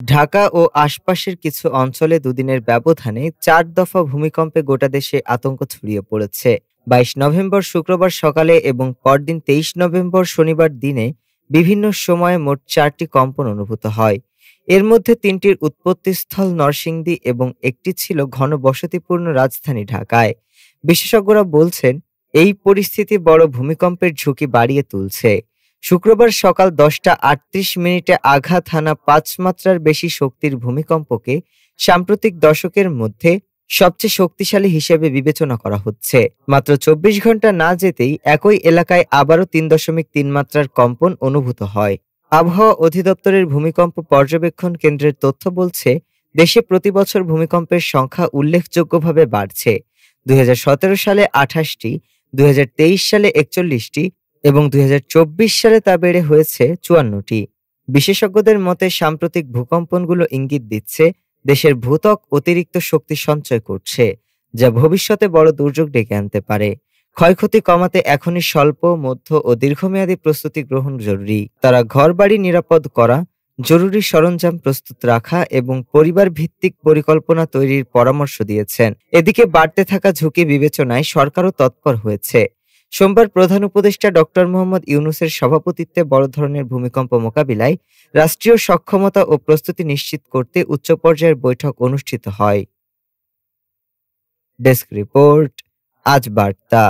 ঢাকা ও আশপাশের কিছু অঞ্চলে দুদিনের ব্যবধানে ৪ দফা ভূমিকম্পে গোটা দেশে আতঙ্ক ছড়িয়ে পড়েছে। ২২ নভেম্বর শুক্রবার সকালে এবং পরদিন ২৩ নভেম্বর শনিবার দিনে বিভিন্ন সময়ে মোট ৪টি কম্পন অনুভূত হয়। এর মধ্যে ৩টির উৎপত্তিস্থল নরসিংদী এবং একটি ছিল ঘনবসতিপূর্ণ রাজধানী ঢাকায়। বিশেষজ্ঞরা বলছেন, এই পরিস্থিতি বড় ভূমিকম্পের ঝুঁকি বাড়িয়ে তুলছে। শুক্রবার সকাল ১০টা ৩৮ মিনিটে আঘাত হানা ৫ মাত্রার বেশি শক্তির ভূমিকম্পকে সাম্প্রতিক দশকের মধ্যে সবচেয়ে শক্তিশালী হিসেবে বিবেচনা করা হচ্ছে। মাত্র ২৪ ঘন্টা না যেতেই একই এলাকায় আবারও ৩.৩ মাত্রার কম্পন অনুভূত হয়। আবহাওয়া অধিদপ্তরের ভূমিকম্প পর্যবেক্ষণ কেন্দ্রের তথ্য বলছে, দেশে প্রতি বছর ভূমিকম্পের সংখ্যা উল্লেখযোগ্যভাবে বাড়ছে। ২০১৭ সালে ২৮টি, ২০২৩ সালে ৪১টি এবং ২০২৪ সালে তা বেড়ে হয়েছে ৫৪টি। বিশেষজ্ঞদের মতে, সাম্প্রতিক ভূকম্পনগুলো ইঙ্গিত দিচ্ছে দেশের ভূত্বক অতিরিক্ত শক্তি সঞ্চয় করছে, যা ভবিষ্যতে বড় দুর্যোগ ডেকে আনতে পারে। ক্ষয়ক্ষতি কমাতে এখনই স্বল্প, মধ্য ও দীর্ঘমেয়াদী প্রস্তুতি গ্রহণ জরুরি। তারা ঘরবাড়ি নিরাপদ করা, জরুরি সরঞ্জাম প্রস্তুত রাখা এবং পরিবার ভিত্তিক পরিকল্পনা তৈরির পরামর্শ দিয়েছেন। এদিকে বাড়তে থাকা ঝুঁকি বিবেচনায় সরকারও তৎপর হয়েছে। সোমবার প্রধান উপদেষ্টা ডক্টর মোহাম্মদ ইউনূসের সভাপতিত্বে বড় ধরনের ভূমিকম্প মোকাবিলায় রাষ্ট্রীয় সক্ষমতা ও প্রস্তুতি নিশ্চিত করতে উচ্চ পর্যায়ের বৈঠক অনুষ্ঠিত হয়। ডেস্ক রিপোর্ট, আজ বার্তা।